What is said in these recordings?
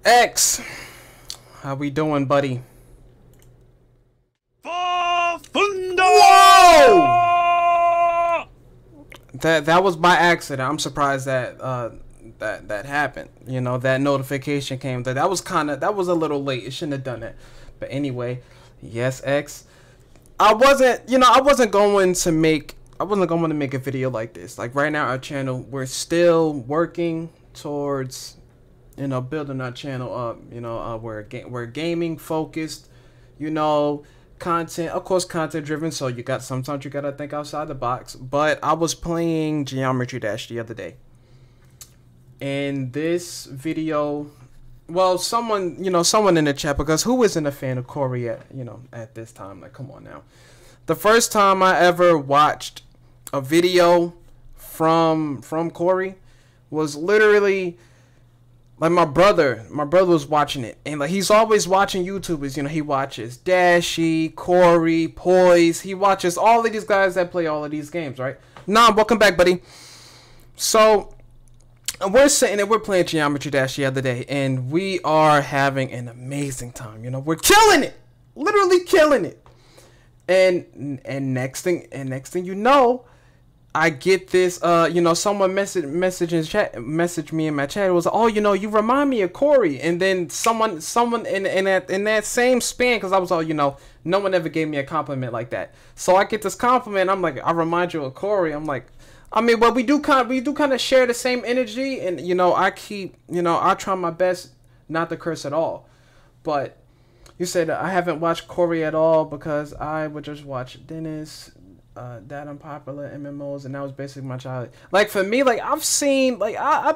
X, how we doing, buddy? Whoa! That was by accident. I'm surprised that that happened. You know, that notification came. That was a little late. It shouldn't have done that. But anyway, yes, X. I wasn't going to make a video like this. Like right now, our channel, we're still working towards, building our channel up. We're gaming focused. Content, of course, content driven. So sometimes you gotta think outside the box. But I was playing Geometry Dash the other day. In this video, well, someone in the chat, because who isn't a fan of Cory at this time? Like, come on now. The first time I ever watched a video from Cory was literally like my brother was watching it, and like he's always watching YouTubers. He watches Dashy, Cory, Poise. He watches all of these guys that play all of these games, right? Nah, welcome back, buddy. So we're sitting there, we're playing Geometry Dash the other day, and we are having an amazing time. We're killing it, literally killing it. And next thing you know, I get this, someone messaged me in my chat. It was, oh, you remind me of Cory. And then someone in that same span, because I was all, no one ever gave me a compliment like that. So I get this compliment. I'm like, I remind you of Cory. I'm like, well, we do kind of share the same energy, and I try my best not to curse at all. But you said I haven't watched Cory at all because I would just watch Dennis. That unpopular MMOs, and that was basically my childhood. Like for me, like I've seen, like I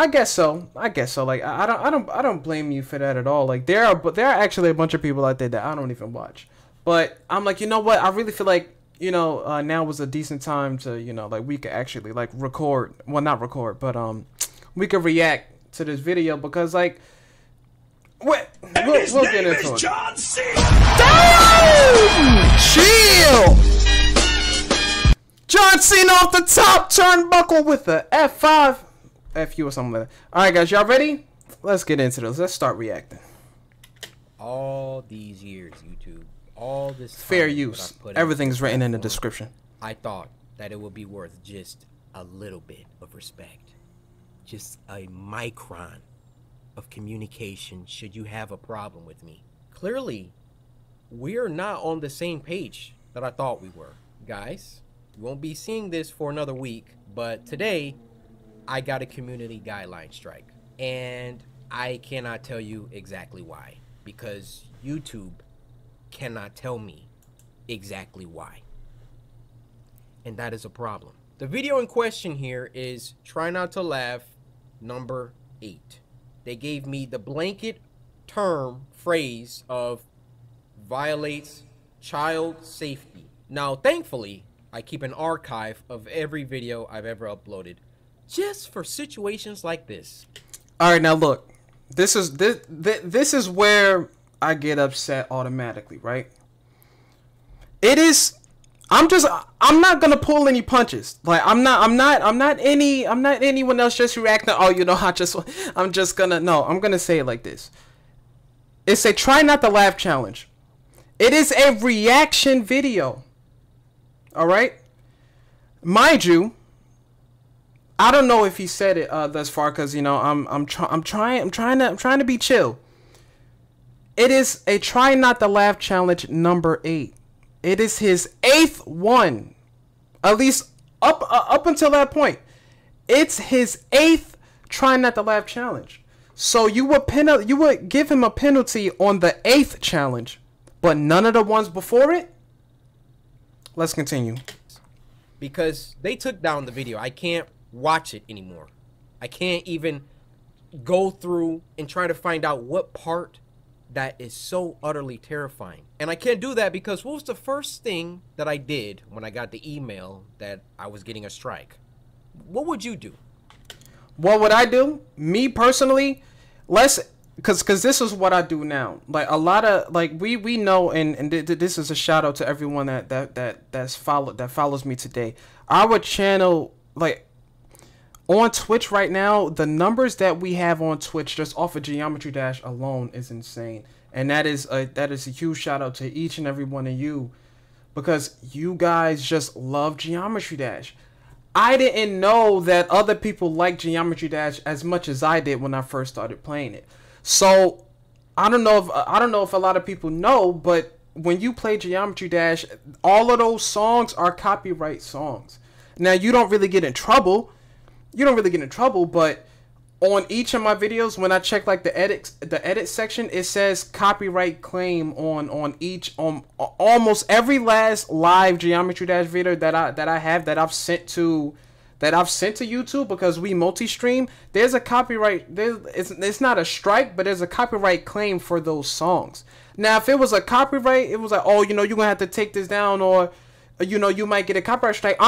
guess so. Like I don't blame you for that at all. Like there are actually a bunch of people out there that I don't even watch. But I'm like, you know what? I really feel like now was a decent time to like we could actually like record. Well, not record, but we could react to this video because like. We'll get into it. John C. Damn! Chill! John Cena off the top turnbuckle with the F5. FU or something like that. Alright, guys, y'all ready? Let's get into this. Let's start reacting. All these years, YouTube. All this time fair use. Everything's written in the description. I thought that it would be worth just a little bit of respect. Just a micron of communication should you have a problem with me. Clearly, we're not on the same page that I thought we were. Guys, you won't be seeing this for another week, but today I got a community guideline strike. And I cannot tell you exactly why, because YouTube cannot tell me exactly why. And that is a problem. The video in question here is Try Not to Laugh number 8. They gave me the blanket term phrase of violates child safety. Now, thankfully, I keep an archive of every video I've ever uploaded just for situations like this. All right, now look, this is where I get upset automatically, right? I'm not gonna pull any punches. Like I'm not anyone else just reacting. Oh, I'm gonna say it like this. It's a try not to laugh challenge. It is a reaction video. All right, mind you, I don't know if he said it thus far because I'm trying to be chill. It is a try not to laugh challenge number 8. It is his 8th one, at least up until that point. It's his 8th try not to laugh challenge. So you would give him a penalty on the 8th challenge, but none of the ones before it. Let's continue. Because they took down the video. I can't watch it anymore. I can't even go through and try to find out what part that is so utterly terrifying. And I can't do that because what was the first thing that I did when I got the email that I was getting a strike? What would you do? What would I do? Me personally, because this is what I do now. Like a lot of we know, and this is a shout out to everyone that follows me today. Our channel, like On Twitch right now, the numbers that we have on Twitch just off of Geometry Dash alone is insane. And that is a huge shout out to each and every one of you, because you guys just love Geometry Dash. I didn't know that other people like Geometry Dash as much as I did when I first started playing it. So I don't know if a lot of people know, but when you play Geometry Dash, all of those songs are copyright songs. Now you don't really get in trouble. But on each of my videos, when I check like the edit section, it says copyright claim on almost every last live Geometry Dash video that I've sent to YouTube, because we multi-stream. There's a copyright. It's not a strike, but there's a copyright claim for those songs. Now, if it was a copyright, it was like, oh, you're gonna have to take this down, or you might get a copyright strike.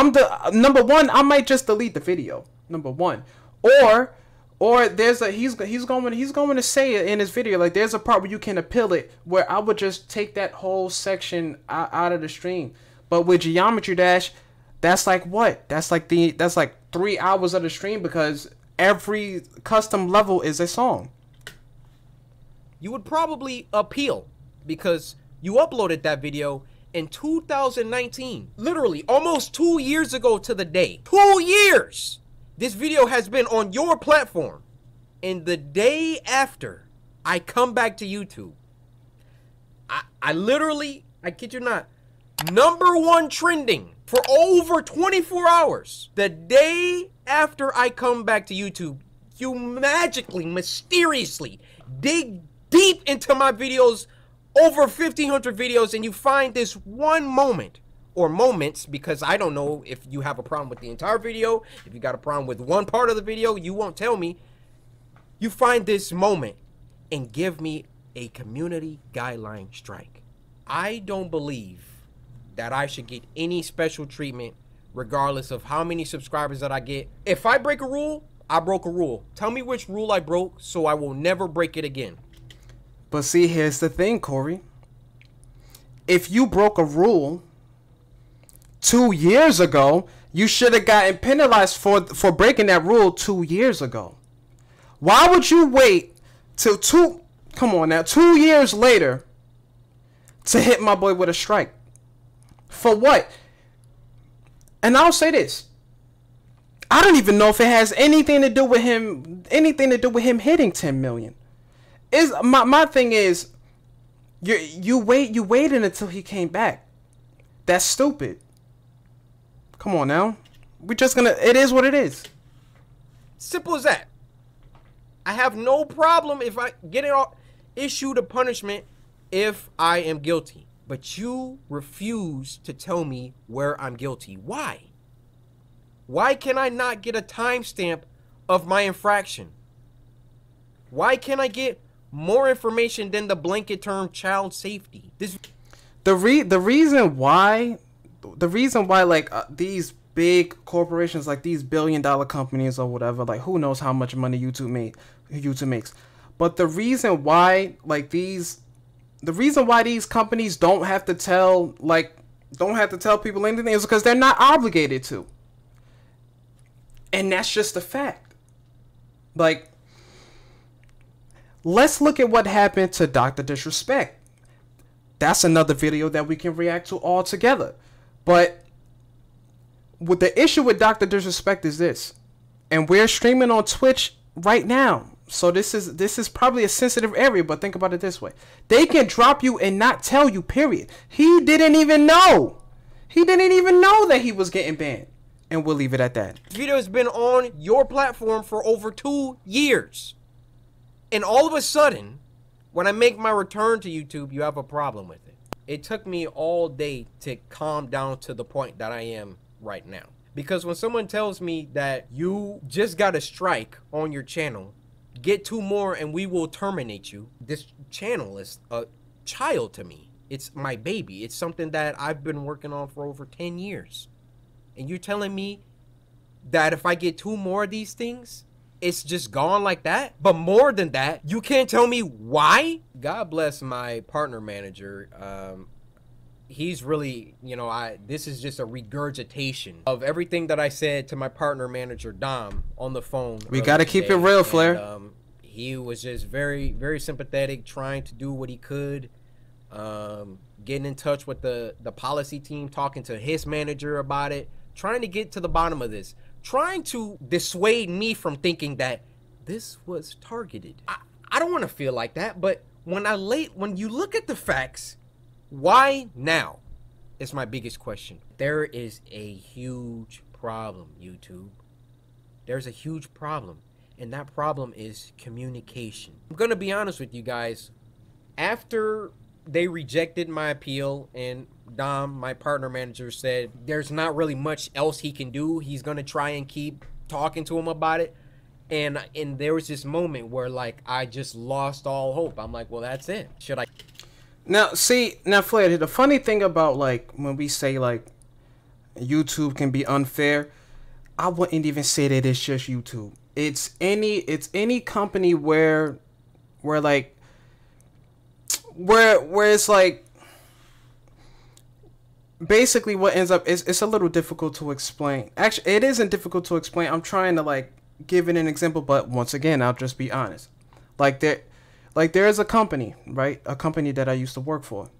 Number one, I might just delete the video. Number one, or there's he's going to say it in his video, like there's a part where you can appeal it, where I would just take that whole section out of the stream. But with Geometry Dash, that's like what? That's like 3 hours of the stream, because every custom level is a song. You would probably appeal because you uploaded that video in 2019, literally almost 2 years ago to the day. 2 years! This video has been on your platform. And the day after I come back to YouTube, I literally, I kid you not, #1 trending for over 24 hours. The day after I come back to YouTube, you magically, mysteriously dig deep into my videos, over 1,500 videos, and you find this one moment, or moments, because I don't know if you have a problem with the entire video. If you got a problem with one part of the video, you won't tell me. You find this moment and give me a community guideline strike. I don't believe that I should get any special treatment regardless of how many subscribers that I get. If I break a rule, I broke a rule. Tell me which rule I broke so I will never break it again. But see, here's the thing, Corey. If you broke a rule 2 years ago, you should have gotten penalized for breaking that rule 2 years ago. Why would you wait till 2 years later to hit my boy with a strike? For what? And I'll say this. I don't even know if it has anything to do with him hitting 10 million. My thing is, you waited until he came back. That's stupid. Come on now. It is what it is. Simple as that. I have no problem if I get issued a punishment if I am guilty. But you refuse to tell me where I'm guilty. Why? Why can I not get a timestamp of my infraction? Why can't I get more information than the blanket term child safety? The reason why like these big corporations, like these billion-dollar companies or whatever, like who knows how much money YouTube makes, but the reason why these companies don't have to tell people anything is because they're not obligated to. And that's just a fact. Like, let's look at what happened to Dr. Disrespect. That's another video that we can react to all together. But with the issue with Dr. Disrespect is this, and we're streaming on Twitch right now, so this is probably a sensitive area, but think about it this way. They can drop you and not tell you, period. He didn't even know that he was getting banned. And we'll leave it at that. This video has been on your platform for over 2 years. And all of a sudden, when I make my return to YouTube, you have a problem with it. It took me all day to calm down to the point that I am right now. Because when someone tells me that you just got a strike on your channel, get 2 more and we will terminate you. This channel is a child to me. It's my baby. It's something that I've been working on for over 10 years. And you're telling me that if I get 2 more of these things, it's just gone like that? But more than that, you can't tell me why? God bless my partner manager. he's really, this is just a regurgitation of everything that I said to my partner manager Dom on the phone. We got to keep it real, Flair. He was just very, very sympathetic, trying to do what he could, getting in touch with the policy team, talking to his manager about it, trying to get to the bottom of this, trying to dissuade me from thinking that this was targeted. I don't want to feel like that, but when you look at the facts, why now is my biggest question. There is a huge problem, YouTube. There's a huge problem, and that problem is communication. I'm gonna be honest with you guys. After they rejected my appeal and Dom, my partner manager, said there's not really much else he can do, he's gonna try and keep talking to him about it, and there was this moment where, like, I just lost all hope. I'm like, well, that's it. Should I? Now, Flair, the funny thing about, like, when we say, like, YouTube can be unfair, I wouldn't even say that it's just YouTube. It's any company where it's like, basically what ends up is, it's a little difficult to explain. Actually, it isn't difficult to explain. I'm trying to, like, give it an example, but once again, I'll just be honest. Like, there is a company, right? A company that I used to work for.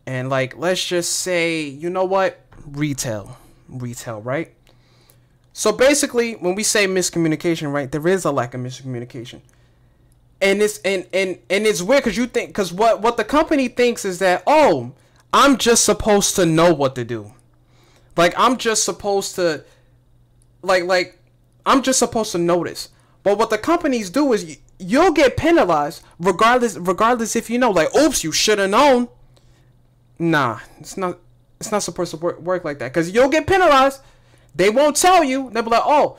And, like, let's just say, you know what? Retail, right? So basically, when we say miscommunication, right, there is a lack of miscommunication. And it's weird because what the company thinks is that, oh, I'm just supposed to know what to do. Like, I'm just supposed to I'm just supposed to notice. But what the companies do is you'll get penalized regardless if you know. Like, oops, you should have known. Nah, it's not supposed to work like that. Because you'll get penalized. They won't tell you. They'll be like, oh,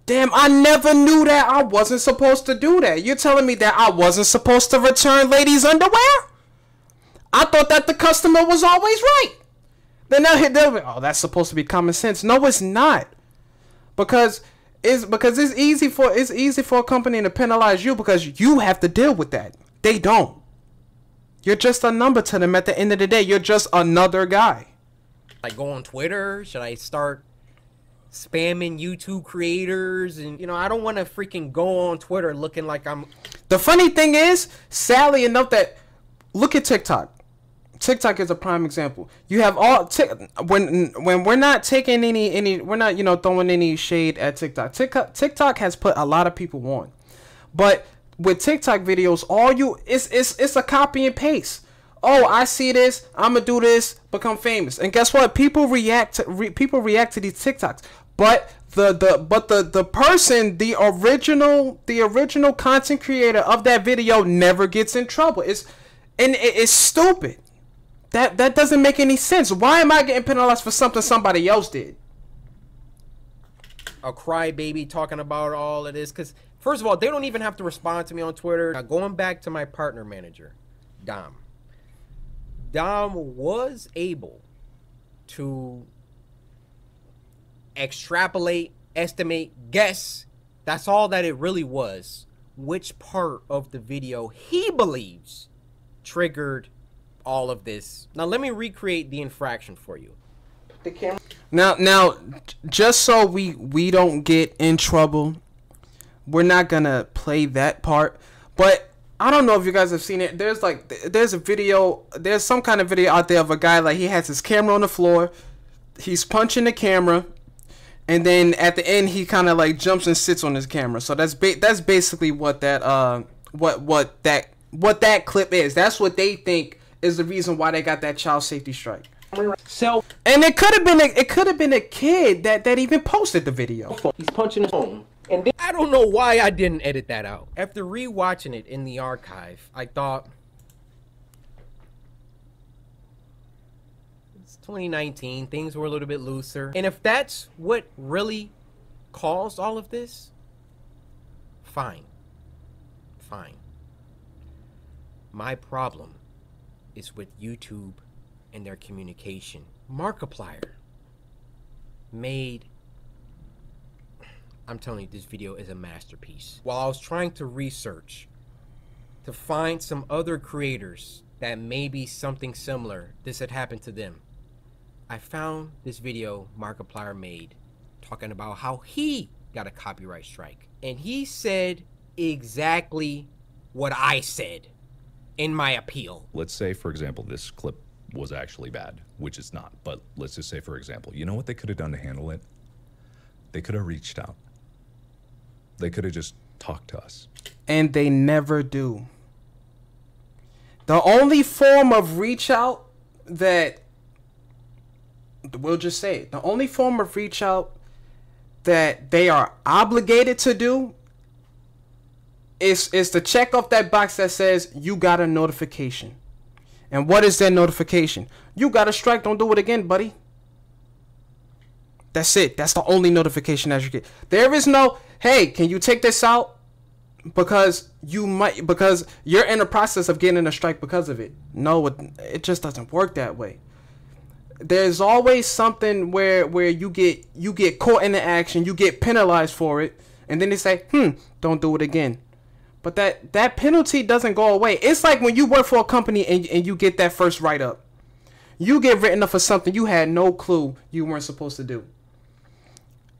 damn, I never knew that. I wasn't supposed to do that. You're telling me that I wasn't supposed to return ladies' underwear? I thought that the customer was always right. Then they'll be, oh, that's supposed to be common sense. No, it's not. Because it's easy for a company to penalize you because you have to deal with that. They don't. You're just a number to them at the end of the day. You're just another guy. Like, go on Twitter? Should I start spamming YouTube creators? And, I don't want to freaking go on Twitter looking like I'm... The funny thing is, sadly enough, that look at TikTok. TikTok is a prime example. You have all when we're not taking any we're not throwing any shade at TikTok. TikTok has put a lot of people on, but with TikTok videos, it's a copy and paste. Oh, I see this, I'm gonna do this, become famous, and guess what? People react to these TikToks, but the person, the original content creator of that video never gets in trouble. It's stupid. That doesn't make any sense. Why am I getting penalized for something somebody else did? A crybaby talking about all of this. Because, first of all, they don't even have to respond to me on Twitter. Now, going back to my partner manager, Dom. Dom was able to extrapolate, estimate, guess. That's all that it really was. Which part of the video he believes triggered all of this. Now let me recreate the infraction for you. The camera. Now, just so we don't get in trouble, we're not gonna play that part. But I don't know if you guys have seen it. There's some kind of video out there of a guy, like, he has his camera on the floor, he's punching the camera, and then at the end he kind of like jumps and sits on his camera. So that's basically what that clip is. That's what they think is the reason why they got that child safety strike. So, and it could have been a kid that even posted the video. He's punching his phone. And I don't know why I didn't edit that out. After rewatching it in the archive, I thought, it's 2019, things were a little bit looser. And if that's what really caused all of this, fine. My problem is with YouTube and their communication. Markiplier made, I'm telling you, this video is a masterpiece. While I was trying to research to find some other creators that maybe something similar this had happened to them. I found this video Markiplier made talking about how he got a copyright strike. And he said exactly what I said in my appeal. Let's say, for example, this clip was actually bad, which it's not. But let's just say, for example, you know what they could have done to handle it? They could have reached out. They could have just talked to us. And they never do. The only form of reach out that, we'll just say it, the only form of reach out that they are obligated to do is to check off that box that says you got a notification. And what is that notification? You got a strike, don't do it again, buddy. That's it. That's the only notification that you get. There is no, hey, can you take this out? Because you're in the process of getting a strike because of it. No, it just doesn't work that way. There's always something where you get caught in the action, you get penalized for it, and then they say, don't do it again. But that penalty doesn't go away. It's like when you work for a company and you get that first write-up. You get written up for something you had no clue you weren't supposed to do.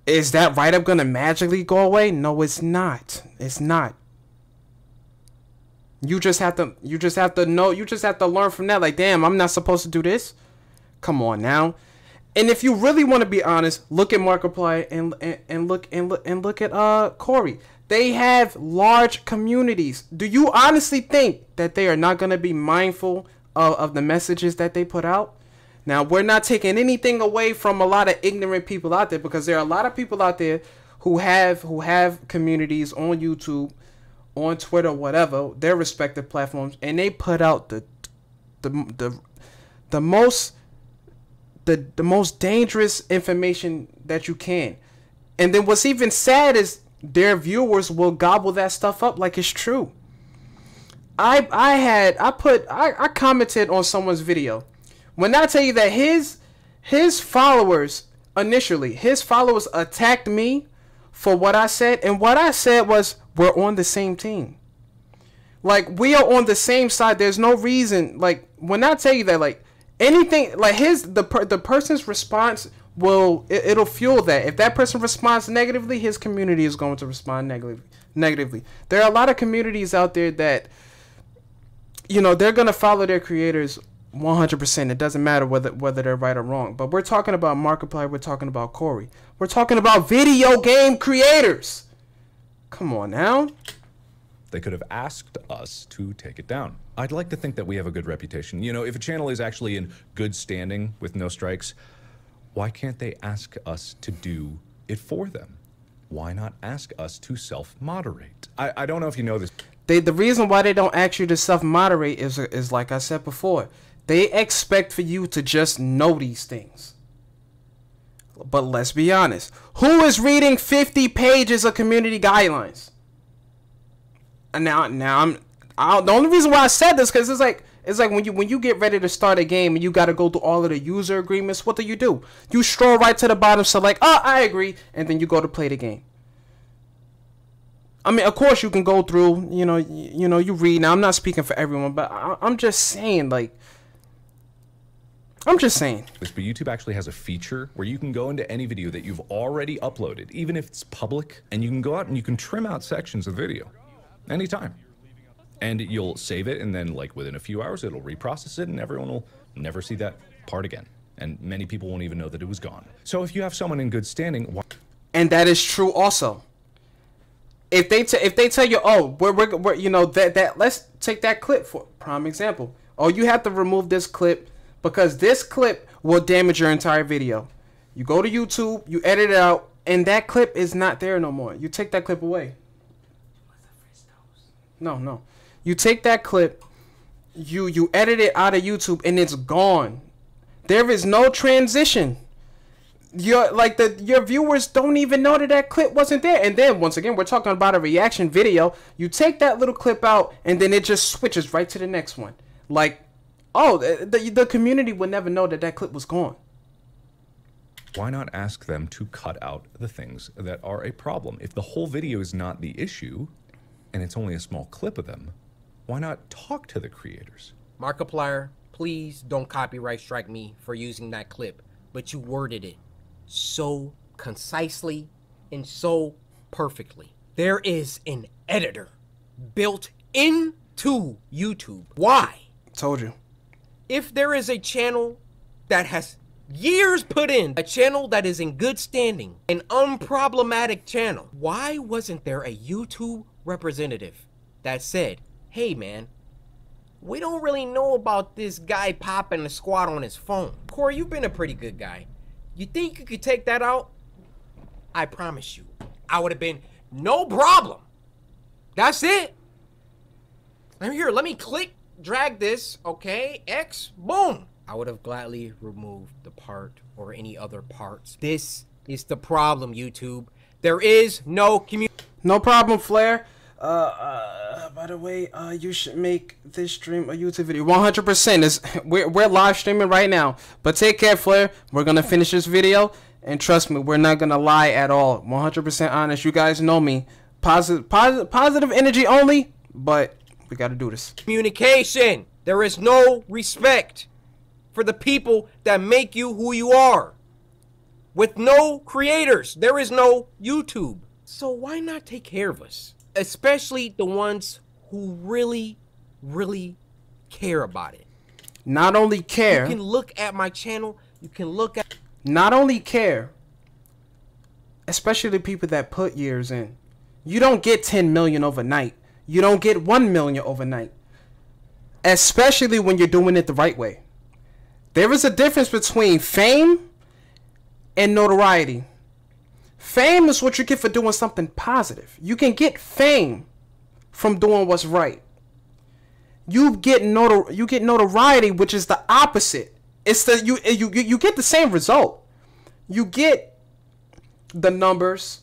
Is that write-up going to magically go away? No, it's not. It's not. You just have to know, you just have to learn from that. Like, damn, I'm not supposed to do this. Come on now. And if you really want to be honest, look at Markiplier and look at Cory. They have large communities. Do you honestly think that they are not going to be mindful of the messages that they put out? Now, we're not taking anything away from a lot of ignorant people out there, because there are a lot of people out there who have communities on YouTube, on Twitter, whatever, their respective platforms, and they put out the most dangerous information that you can. And then what's even sad is their viewers will gobble that stuff up like it's true. I commented on someone's video. When I tell you that his followers initially, his followers attacked me for what I said, and what I said was, we're on the same team. Like, we are on the same side. There's no reason, like, when I tell you that, like, anything, like, the person's response it'll fuel that. If that person responds negatively, his community is going to respond negatively. There are a lot of communities out there that, you know, they're going to follow their creators 100%. It doesn't matter whether they're right or wrong. But we're talking about Markiplier. We're talking about Cory. We're talking about video game creators. Come on now. They could have asked us to take it down. I'd like to think that we have a good reputation. You know, if a channel is actually in good standing with no strikes, why can't they ask us to do it for them? Why not ask us to self-moderate? I don't know if you know this. The reason why they don't ask you to self-moderate is like I said before. They expect for you to just know these things. But let's be honest. Who is reading 50 pages of community guidelines? And now the only reason why I said this, because it's like when you get ready to start a game and you got to go through all of the user agreements. What do? You stroll right to the bottom, select, oh, I agree, and then you go to play the game. I mean, of course you can go through, you read. Now I'm not speaking for everyone, but I'm just saying, like, I'm just saying. But YouTube actually has a feature where you can go into any video that you've already uploaded, even if it's public, and you can go out and you can trim out sections of video anytime. And you'll save it, and then, like, within a few hours, it'll reprocess it, and everyone will never see that part again. And many people won't even know that it was gone. So if you have someone in good standing, why? And that is true also. If they tell you, oh, we're let's take that clip for prime example. Oh, you have to remove this clip because this clip will damage your entire video. You go to YouTube, you edit it out, and that clip is not there no more. You take that clip away. No. You take that clip, you edit it out of YouTube, and it's gone. There is no transition. Your viewers don't even know that clip wasn't there. And then once again, we're talking about a reaction video. You take that little clip out, and then it just switches right to the next one. Like, oh, the community would never know that clip was gone. Why not ask them to cut out the things that are a problem? If the whole video is not the issue, and it's only a small clip of them, why not talk to the creators? Markiplier, please don't copyright strike me for using that clip, but you worded it so concisely and so perfectly. There is an editor built into YouTube. Why? Told you. If there is a channel that has years put in, a channel that is in good standing, an unproblematic channel, why wasn't there a YouTube representative that said, hey man, we don't really know about this guy popping the squat on his phone. Corey, you've been a pretty good guy. You think you could take that out? I promise you, I would have been no problem. That's it. I'm here, let me click, drag this, okay, X, boom. I would have gladly removed the part or any other parts. This is the problem, YouTube. There is no community. No problem, Flair. By the way, you should make this stream a YouTube video. 100%. We're live streaming right now. But take care, Flair. We're gonna finish this video, and trust me, we're not gonna lie at all. 100% honest. You guys know me. Positive energy only. But we gotta do this. Communication. There is no respect for the people that make you who you are. With no creators, there is no YouTube. So why not take care of us? Especially the ones who really, really care about it. Not only care. You can look at my channel. You can look at... Not only care. Especially the people that put years in. You don't get 10 million overnight. You don't get 1 million overnight. Especially when you're doing it the right way. There is a difference between fame and notoriety. Fame is what you get for doing something positive. You can get fame from doing what's right. You get notoriety, which is the opposite. It's the you get the same result. You get the numbers,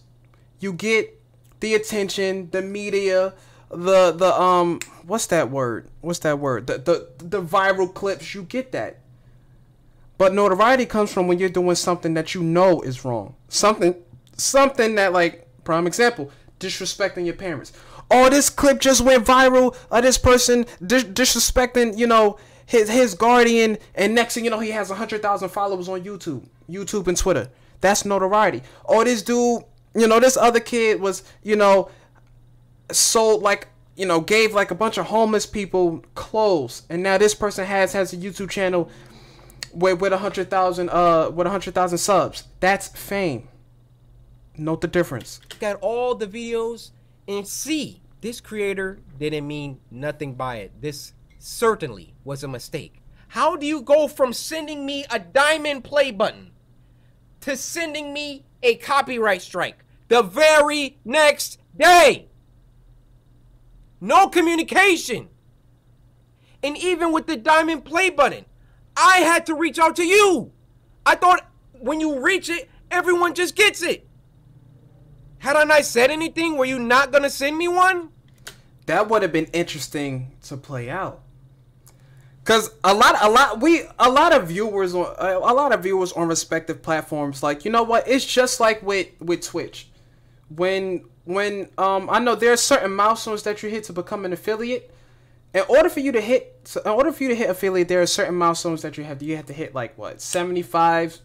you get the attention, the media, the what's that word? The viral clips, you get that. But notoriety comes from when you're doing something that you know is wrong. Something that, like, prime example, disrespecting your parents. Oh, this clip just went viral. This person disrespecting, you know, his guardian, and next thing you know, he has 100,000 followers on YouTube and Twitter. That's notoriety. Or this dude, you know, this other kid was, you know, sold, like, you know, gave like a bunch of homeless people clothes, and now this person has a YouTube channel with 100,000 subs. That's fame. Note the difference. Got all the videos and see this creator didn't mean nothing by it. This certainly was a mistake. How do you go from sending me a diamond play button to sending me a copyright strike the very next day? No communication. And even with the diamond play button, I had to reach out to you. I thought when you reach it, everyone just gets it. Had I not said anything, were you not gonna send me one? That would have been interesting to play out. Cause a lot of viewers on respective platforms, like, you know what? It's just like with Twitch. When I know there are certain milestones that you hit to become an affiliate. In order for you to hit affiliate, there are certain milestones that you have to hit, like what, 75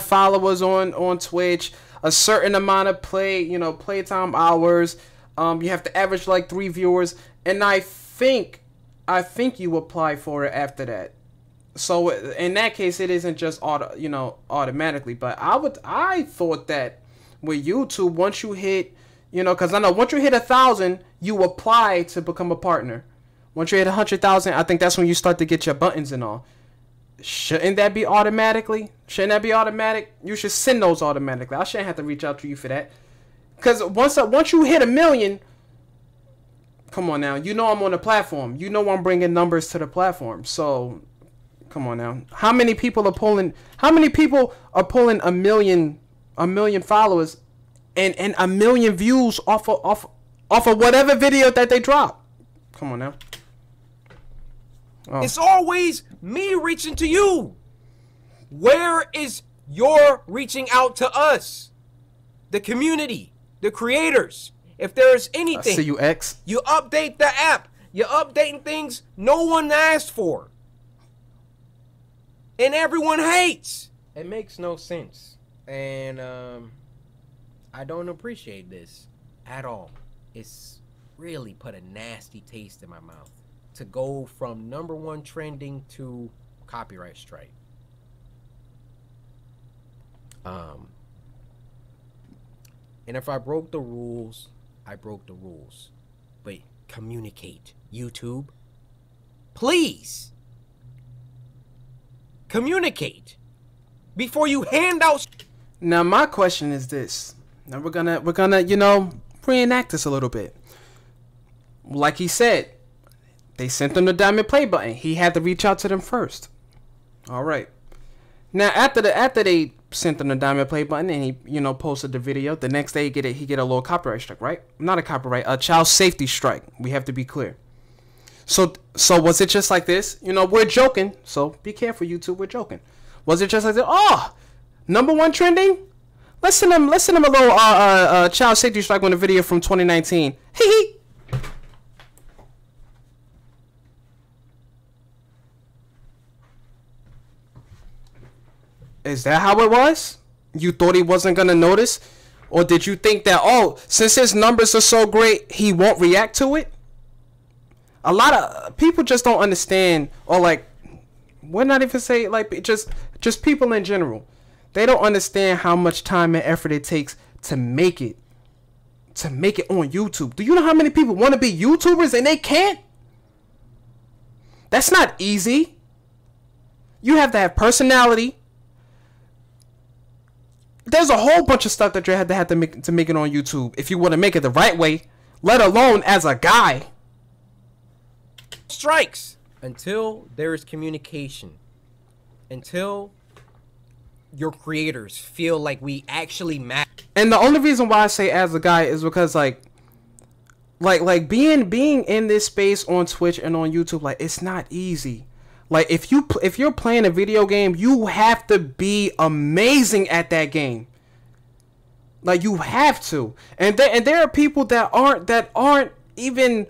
followers on Twitch, a certain amount of playtime hours. You have to average like 3 viewers, and I think you apply for it after that. So in that case, it isn't just automatically. But I thought that with YouTube, once you hit, because I know once you hit 1,000, you apply to become a partner. Once you hit 100,000, I think that's when you start to get your buttons and all. Shouldn't that be automatically? Shouldn't that be automatic? You should send those automatically. I shouldn't have to reach out to you for that. Because once you hit 1 million, come on now. You know I'm on the platform. You know I'm bringing numbers to the platform. So, come on now. How many people are pulling 1 million followers and 1 million views off of whatever video that they drop? Come on now. Oh. It's always me reaching to you. Where is your reaching out to us? The community, the creators. If there's anything, see you, X. You update the app. You're updating things no one asked for. And everyone hates. It makes no sense. And I don't appreciate this at all. It's really put a nasty taste in my mouth to go from #1 trending to copyright strike. And if I broke the rules, I broke the rules. But communicate, YouTube. Please. Communicate before you hand out. Now my question is this. Now we're gonna you know, reenact this a little bit. Like he said, they sent him the diamond play button. He had to reach out to them first. All right. Now after they sent him the diamond play button and he, you know, posted the video, the next day he get a little copyright strike, right? Not a copyright, a child safety strike. We have to be clear. So was it just like this? You know, we're joking, so be careful, YouTube. We're joking. Was it just like this? Oh, #1 trending. Let's send him a little child safety strike on a video from 2019. Hee hee. Is that how it was? You thought he wasn't gonna notice? Or did you think that, oh, since his numbers are so great, he won't react to it? A lot of people just don't understand, or like, we're not even saying, like, just people in general. They don't understand how much time and effort it takes to make it on YouTube. Do you know how many people want to be YouTubers and they can't? That's not easy. You have to have personality. There's a whole bunch of stuff that you have to make it on YouTube if you want to make it the right way, let alone as a guy. Strikes until there is communication, until your creators feel like we actually matter. And the only reason why I say as a guy is because like being in this space on Twitch and on YouTube, like, it's not easy. Like, if you're playing a video game, you have to be amazing at that game. Like, you have to. And there are people that aren't even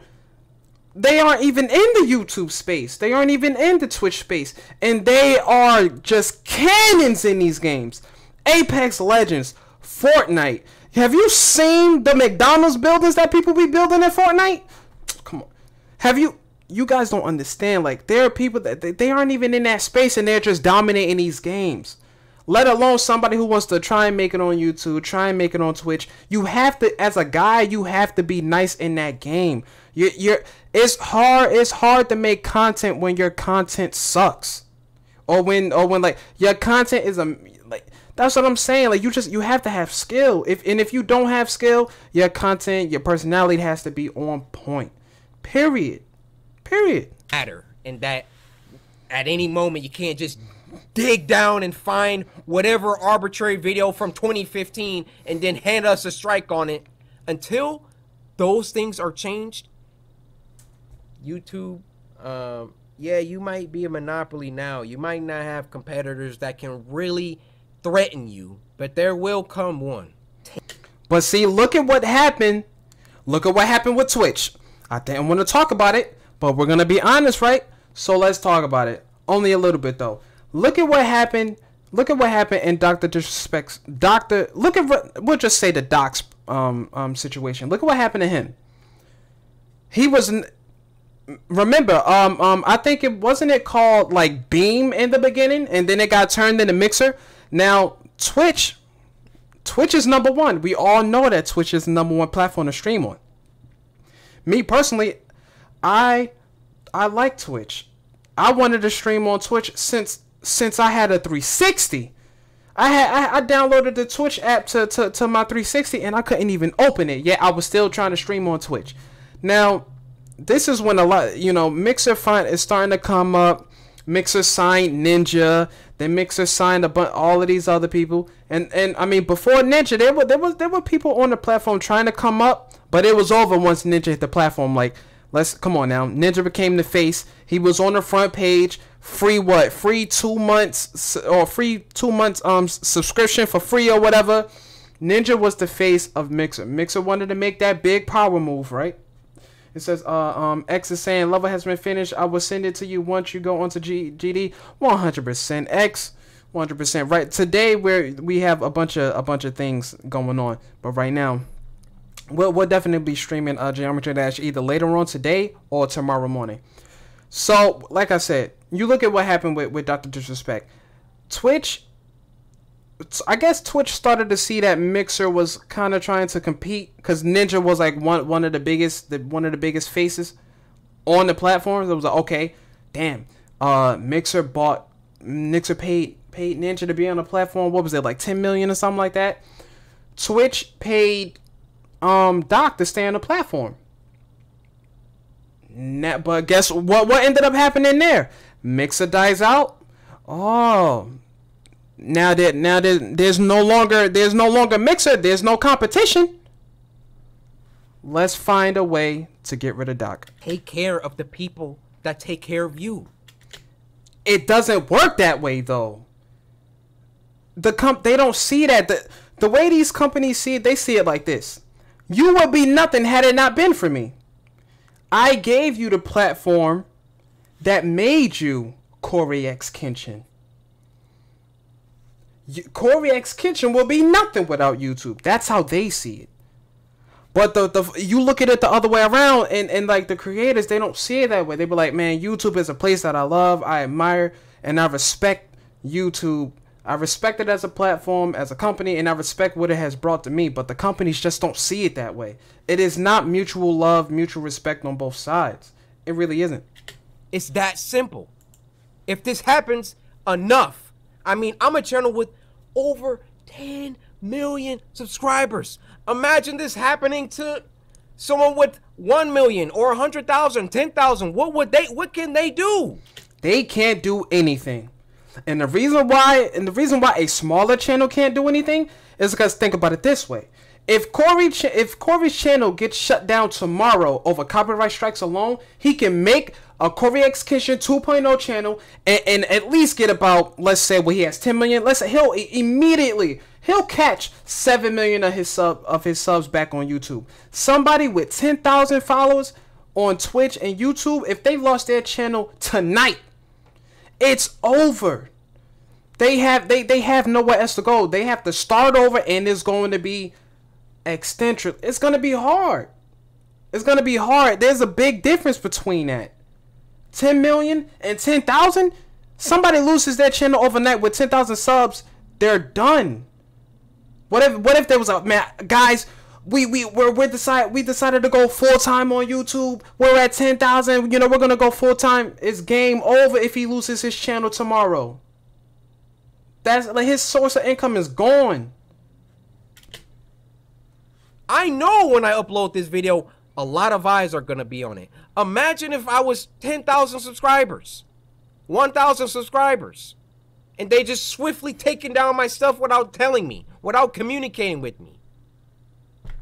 in the YouTube space. They aren't even in the Twitch space, and they are just cannons in these games. Apex Legends, Fortnite. Have you seen the McDonald's buildings that people be building in Fortnite? Come on. Have you? You guys don't understand. Like, there are people that they aren't even in that space, and they're just dominating these games. Let alone somebody who wants to try and make it on YouTube, try and make it on Twitch. You have to, as a guy, you have to be nice in that game. It's hard to make content when your content sucks, or when like your content is like, that's what I'm saying. Like, you have to have skill. If you don't have skill, your content, your personality has to be on point. Period. Matter, and that at any moment you can't just dig down and find whatever arbitrary video from 2015 and then hand us a strike on it. Until those things are changed, YouTube, yeah, you might be a monopoly now. You might not have competitors that can really threaten you, but there will come one. But see, look at what happened. Look at what happened with Twitch. I didn't want to talk about it, but we're going to be honest, right? So let's talk about it. Only a little bit, though. Look at what happened. Look at what happened in Dr. Disrespect's we'll just say the Doc's situation. Look at what happened to him. He was, remember, I think it wasn't called like Beam in the beginning, and then it got turned into Mixer. Now Twitch is #1. We all know that Twitch is the #1 platform to stream on. Me personally, I like Twitch. I wanted to stream on Twitch since I had a 360. I downloaded the Twitch app to my 360, and I couldn't even open it. Yet I was still trying to stream on Twitch. Now, this is when a lot, Mixer is starting to come up. Mixer signed Ninja. Then Mixer signed all of these other people. And I mean, before Ninja, there were people on the platform trying to come up, but it was over once Ninja hit the platform. Like, come on now. Ninja became the face. He was on the front page. Free what? Free 2 months or free 2 months subscription for free or whatever. Ninja was the face of Mixer. Mixer wanted to make that big power move, right? It says, X is saying level has been finished. I will send it to you once you go onto GD. 100% X, 100% right. Today we have a bunch of things going on, but right now, we'll definitely be streaming Geometry Dash either later on today or tomorrow morning. So, like I said, you look at what happened with Dr. Disrespect. Twitch, I guess Twitch started to see that Mixer was kind of trying to compete because Ninja was like one of the biggest faces on the platforms. It was like, okay, damn, Mixer paid Ninja to be on the platform. What was it, like 10 million or something like that? Twitch paid Doc to stay on the platform. But guess what ended up happening there? Mixer dies out. Oh, now there's no longer Mixer. There's no competition. Let's find a way to get rid of Doc. Take care of the people that take care of you. It doesn't work that way though. They don't see that. The way these companies see it, they see it like this. You would be nothing had it not been for me. I gave you the platform that made you CoryxKenshin. CoryxKenshin will be nothing without YouTube. That's how they see it. But you look at it the other way around, and like the creators, they don't see it that way. They be like, man, YouTube is a place that I love, I admire, and I respect YouTube. I respect it as a platform, as a company, and I respect what it has brought to me. But the companies just don't see it that way. It is not mutual love, mutual respect on both sides. It really isn't. It's that simple. If this happens enough, I mean, I'm a channel with over 10 million subscribers. Imagine this happening to someone with 1 million or 100,000, 10,000. What can they do? They can't do anything. And the reason why a smaller channel can't do anything is because, think about it this way. If Corey's channel gets shut down tomorrow over copyright strikes alone, he can make a CoryxKenshin 2.0 channel and at least get about, let's say, he has 10 million. Let's say he'll catch 7 million of his subs back on YouTube. Somebody with 10,000 followers on Twitch and YouTube, if they lost their channel tonight, it's over. They have nowhere else to go. They have to start over, and it's going to be eccentric. It's going to be hard. It's going to be hard. There's a big difference between that. 10 million and 10,000. Somebody loses their channel overnight with 10,000 subs, they're done. What if there was a, man, guys, we decided to go full time on YouTube. We're at 10,000. You know, we're gonna go full time. It's game over if he loses his channel tomorrow. That's like his source of income is gone. I know when I upload this video, a lot of eyes are gonna be on it. Imagine if I was 10,000 subscribers, 1,000 subscribers, and they just swiftly taking down my stuff without telling me, without communicating with me.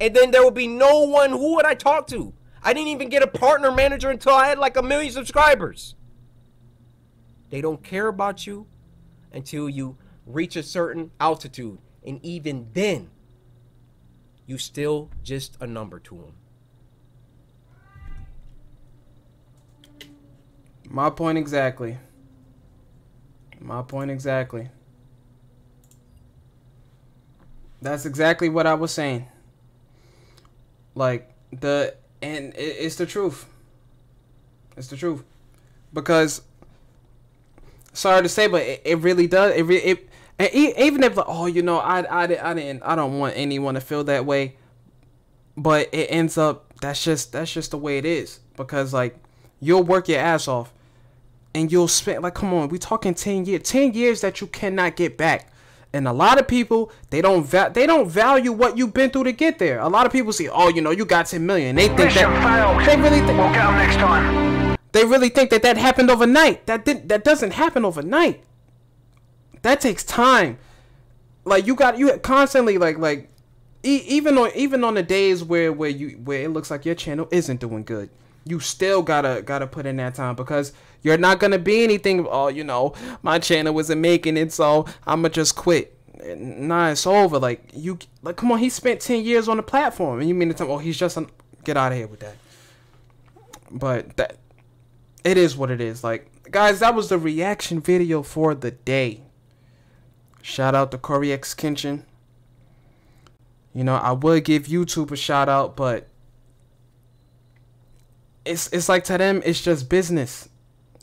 And then there will be no one. Who would I talk to? I didn't even get a partner manager until I had like 1 million subscribers. They don't care about you until you reach a certain altitude. And even then, you still just a number to them. My point exactly. My point exactly. That's exactly what I was saying. Like, it's the truth. It's the truth. Because, sorry to say, but it really does. And even if, oh, you know, I don't want anyone to feel that way. But it ends up, that's just the way it is. Because, like, you'll work your ass off. And you'll spend, like, come on, we talking 10 years. 10 years that you cannot get back. And a lot of people, they don't value what you've been through to get there. A lot of people see, oh, you know, you got 10 million. They think that they really think, we'll get them next time. They really think that happened overnight. That doesn't happen overnight. That takes time. Like you constantly like even on the days where it looks like your channel isn't doing good, you still gotta put in that time, because you're not gonna be anything. Oh, you know, my channel wasn't making it, so I'ma just quit. Nah, it's over. Like come on, he spent 10 years on the platform, and you mean to tell me, oh, he's just get out of here with that. But that it is what it is. Like, guys, that was the reaction video for the day. Shout out to CoryxKenshin. You know, I would give YouTube a shout out, but it's like, to them, it's just business.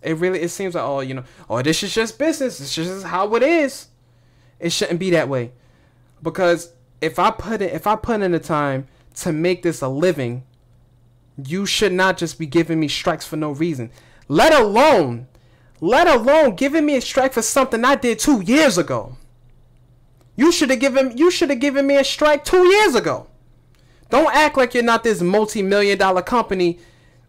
It seems like, oh, you know, oh, this is just business. It's just how it is. It shouldn't be that way. Because if I put in the time to make this a living, you should not just be giving me strikes for no reason. Let alone giving me a strike for something I did 2 years ago. You should have given me a strike 2 years ago. Don't act like you're not this multi-million-dollar company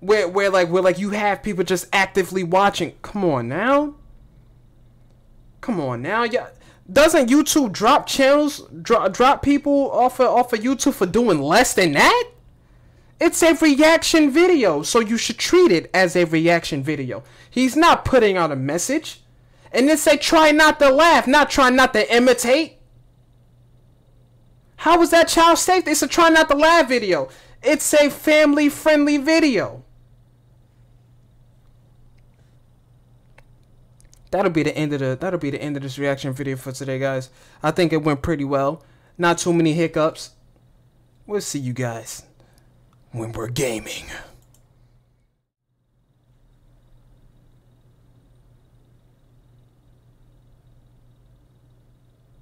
where you have people just actively watching. Come on now. Yeah. Doesn't YouTube drop channels, drop people off of YouTube for doing less than that? It's a reaction video, so you should treat it as a reaction video. He's not putting out a message. And then say, try not to laugh, not try not to imitate. How was that child safe? It's a try not to laugh video. It's a family-friendly video. That'll be the end of this reaction video for today, guys. I think it went pretty well. Not too many hiccups. We'll see you guys when we're gaming.